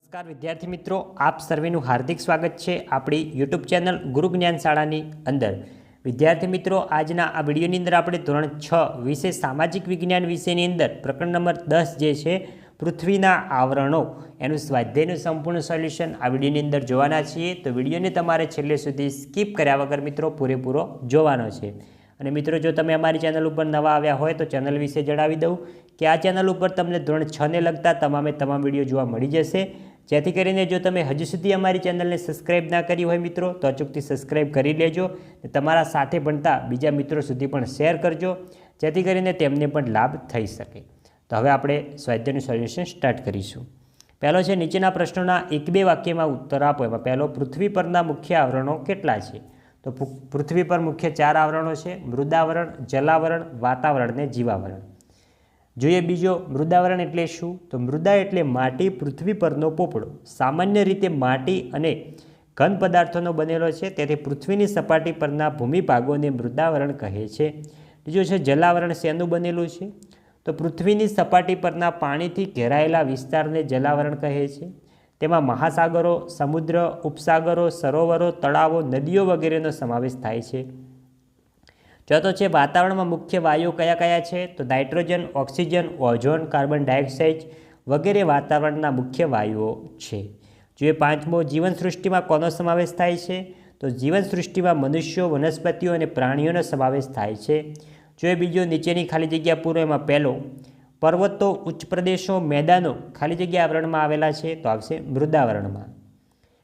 નમસ્કાર વિદ્યાર્થી મિત્રો, આપ સર્વેનું હાર્દિક સ્વાગત છે આપણી યુટ્યુબ ચેનલ ગુરુ જ્ઞાન શાળાની અંદર। વિદ્યાર્થી મિત્રો, આજના આ વિડીયોની અંદર આપણે ધોરણ 6 વિશે સામાજિક વિજ્ઞાન વિષયની અંદર પ્રકરણ નંબર 10 જે છે પૃથ્વીના આવરણો એનું સ્વાધ્યાયનું સંપૂર્ણ સોલ્યુશન આ વિડીયોની અંદર જોવાના છીએ। તો વિડીયોને તમારે છેલ્લે સુધી સ્કીપ કર્યા વગર મિત્રો પૂરેપૂરો જોવાનો છે। અને મિત્રો, જો તમે અમારી ચેનલ ઉપર નવા આવ્યા હોય તો ચેનલ વિશે જણાવી દઉં કે આ ચેનલ ઉપર તમને ધોરણ 6 ને લગતા તમામ વિડીયો જોવા મળી જશે। જેથી કરીને જો તમે હજુ સુધી અમારી ચેનલને સબસ્ક્રાઇબ ના કરી હોય મિત્રો તો અચૂકથી સબસ્ક્રાઇબ કરી લેજો અને તમારા સાથે ભણતા બીજા મિત્રો સુધી પણ શેર કરજો, જેથી કરીને તેમને પણ લાભ થઈ શકે। તો હવે આપણે સ્વાધ્યાયનું સોલ્યુશન સ્ટાર્ટ કરીશું। પહેલો છે, નીચેના પ્રશ્નોના 1-2 વાક્યમાં ઉત્તર આપો। એમાં પહેલો, પૃથ્વી પરના મુખ્ય આવરણો કેટલા છે? તો પૃથ્વી પર મુખ્ય 4 આવરણો છે: મૃદાવરણ, જલાવરણ, વાતાવરણ અને જીવાવરણ। જોઈએ બીજો, મૃદાવરણ એટલે શું? તો મૃદા એટલે માટી, પૃથ્વી પરનો પોપડો। સામાન્ય રીતે માટી અને ઘન પદાર્થોનો બનેલો છે, તેથી પૃથ્વીની સપાટી પરના ભૂમિભાગોને મૃદાવરણ કહે છે। બીજો છે, જલાવરણ શેનું બનેલું છે? તો પૃથ્વીની સપાટી પરના પાણીથી ઘેરાયેલા વિસ્તારને જલાવરણ કહે છે। તેમાં મહાસાગરો, સમુદ્ર, ઉપસાગરો, સરોવરો, તળાવો, નદીઓ વગેરેનો સમાવેશ થાય છે। ચોથો છે, વાતાવરણમાં મુખ્ય વાયુઓ કયા કયા છે? તો nitrogen, oxygen, ozone, carbon dioxide વગેરે વાતાવરણના મુખ્ય વાયુઓ છે। જોઈએ પાંચમો, જીવન સૃષ્ટિમાં કોનો સમાવેશ થાય છે? તો જીવન સૃષ્ટિમાં મનુષ્યો, વનસ્પતિઓ અને પ્રાણીઓનો સમાવેશ થાય છે। જોઈએ બીજો, નીચેની ખાલી જગ્યા પૂરો। એમાં પહેલો, પર્વતો, ઉચ્ચ પ્રદેશો, મેદાનો ખાલી જગ્યા આવરણમાં આવેલા છે, તો આવશે મૃદાવરણમાં।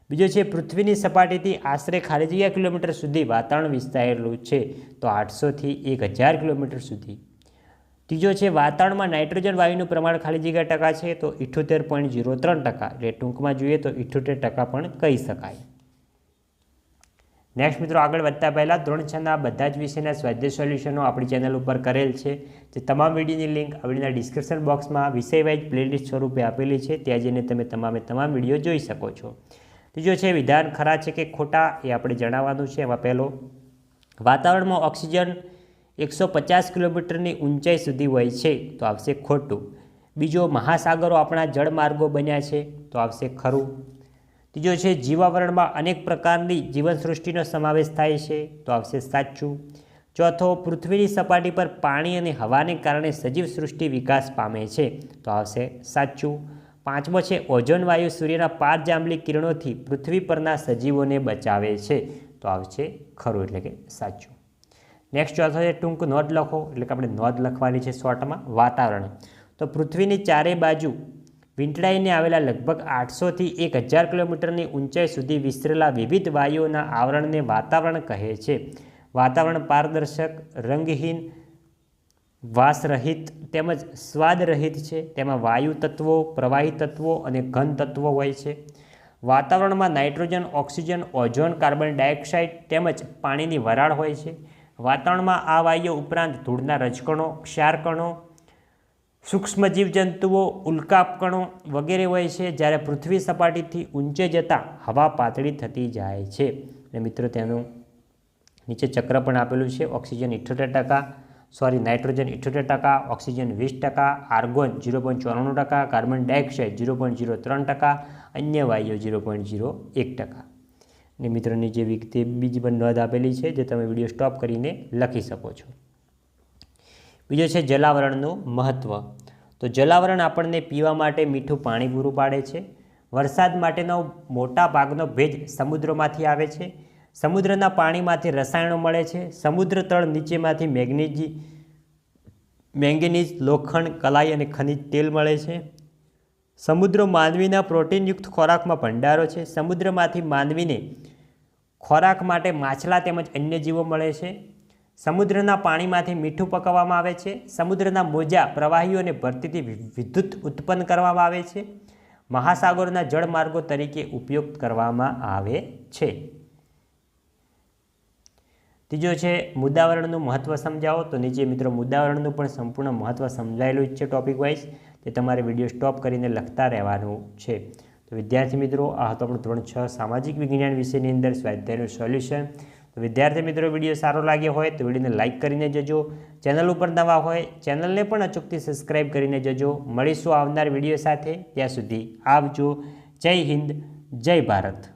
બીજો છે, પૃથ્વીની સપાટીથી આશરે ખાલી જગ્યા કિલોમીટર સુધી વાતાવરણ વિસ્તારેલું છે, તો 800 થી 1000 કિલોમીટર સુધી। ત્રીજો છે, વાતાવરણમાં નાઇટ્રોજન વાયુનું પ્રમાણ ખાલી જગ્યા ટકા છે, તો 78.03%, એટલે ટૂંકમાં જોઈએ તો 78% પણ કહી શકાય। નેક્સ્ટ મિત્રો, આગળ વધતા પહેલાં ધોરણ 6ના બધા જ વિષયના સ્વાધ્યાય સોલ્યુશનો આપણી ચેનલ ઉપર કરેલ છે, જે તમામ વિડીયોની લિંક આ વિડીયોના ડિસ્ક્રિપ્શન બોક્સમાં વિષય વાઇઝ પ્લેલિસ્ટ સ્વરૂપે આપેલી છે, ત્યાં જઈને તમે તમામ વિડીયો જોઈ શકો છો। ત્રીજો છે, વિધાન ખરા છે કે ખોટા એ આપણે જણાવવાનું છે। એમાં પહેલો, વાતાવરણમાં ઓક્સિજન 150 કિલોમીટરની ઊંચાઈ સુધી હોય છે, તો આવશે ખોટું। બીજો, મહાસાગરો આપણા જળમાર્ગો બન્યા છે, તો આવશે ખરું। ત્રીજો છે, જીવાવરણમાં અનેક પ્રકારની જીવનસૃષ્ટિનો સમાવેશ થાય છે, તો આવશે સાચું। ચોથો, પૃથ્વીની સપાટી પર પાણી અને હવાને કારણે સજીવ સૃષ્ટિ વિકાસ પામે છે, તો આવશે સાચું। પાંચમો છે, ઓઝોન વાયુ સૂર્યના પારજાંબલી કિરણોથી પૃથ્વી પરના સજીવોને બચાવે છે, તો આવશે ખરું, એટલે કે સાચું। નેક્સ્ટ ચોથો છે, ટૂંક નોંધ લખો, એટલે કે આપણે નોંધ લખવાની છે શોર્ટમાં। વાતાવરણ, તો પૃથ્વીની ચારે બાજુ વીંટળાઈને આવેલા લગભગ 800 થી 1000 કિલોમીટરની ઊંચાઈ સુધી વિસ્તરેલા વિવિધ વાયુઓના આવરણને વાતાવરણ કહે છે। વાતાવરણ પારદર્શક, રંગહીન, વાસરહિત તેમજ સ્વાદરહિત છે। તેમાં વાયુ તત્વો, પ્રવાહી તત્વો અને ઘન તત્વો હોય છે। વાતાવરણમાં nitrogen, oxygen, ozone, carbon dioxide તેમજ પાણીની વરાળ હોય છે। વાતાવરણમાં આ વાયુઓ ઉપરાંત ધૂળના રજકણો, ક્ષારકણો, સૂક્ષ્મ જીવજંતુઓ, ઉલ્કાપકણો વગેરે હોય છે। જ્યારે પૃથ્વી સપાટીથી ઊંચે જતાં હવા પાતળી થતી જાય છે। અને મિત્રો, તેનું નીચે ચક્ર પણ આપેલું છે। Oxygen 78%, nitrogen 78%, oxygen 20%, argon 0.94%, carbon dioxide 0.03%, અન્ય વાયુઓ 0.01%। અને મિત્રો, નીચે બીજી પણ નોંધ આપેલી છે, જે તમે વિડીયો સ્ટોપ કરીને લખી શકો છો। બીજો છે, જલાવરણનું મહત્ત્વ। તો જલાવરણ આપણને પીવા માટે મીઠું પાણી પૂરું પાડે છે। વરસાદ માટેનો મોટા ભાગનો ભેજ સમુદ્રમાંથી આવે છે। સમુદ્રના પાણીમાંથી રસાયણો મળે છે। સમુદ્ર તળ નીચેમાંથી મેંગેનીઝ, લોખંડ, કલાઈ અને ખનિજ તેલ મળે છે। સમુદ્ર માનવીના પ્રોટીનયુક્ત ખોરાકમાં ભંડારો છે। સમુદ્રમાંથી માનવીને ખોરાક માટે માછલા તેમજ અન્ય જીવો મળે છે। સમુદ્રના પાણીમાંથી મીઠું પકવવામાં આવે છે। સમુદ્રના મોજા પ્રવાહીઓ અને ભરતીથી વિદ્યુત ઉત્પન્ન કરવામાં આવે છે। મહાસાગરોના જળમાર્ગો તરીકે ઉપયોગ કરવામાં આવે છે। ત્રીજો છે, મુદ્દાવરણનું મહત્ત્વ સમજાવો। તો નીચે મિત્રો મુદ્દાવરણનું પણ સંપૂર્ણ મહત્ત્વ સમજાયેલું જ છે ટોપિક વાઇઝ, તે તમારે વિડીયો સ્ટોપ કરીને લખતા રહેવાનું છે। તો વિદ્યાર્થી મિત્રો, આ હતો આપણું ધોરણ 6 સામાજિક વિજ્ઞાન વિષયની અંદર સ્વાધ્યાયનું સોલ્યુશન। તો વિદ્યાર્થી મિત્રો, વિડીયો સારો લાગ્યો હોય તો વિડીયોને લાઇક કરીને જજો। ચેનલ ઉપર નવા હોય ચેનલને પણ અચૂકથી સબસ્ક્રાઇબ કરીને જજો। મળીશું આવનાર વિડીયો સાથે, ત્યાં સુધી આવજો, જય હિન્દ, જય ભારત.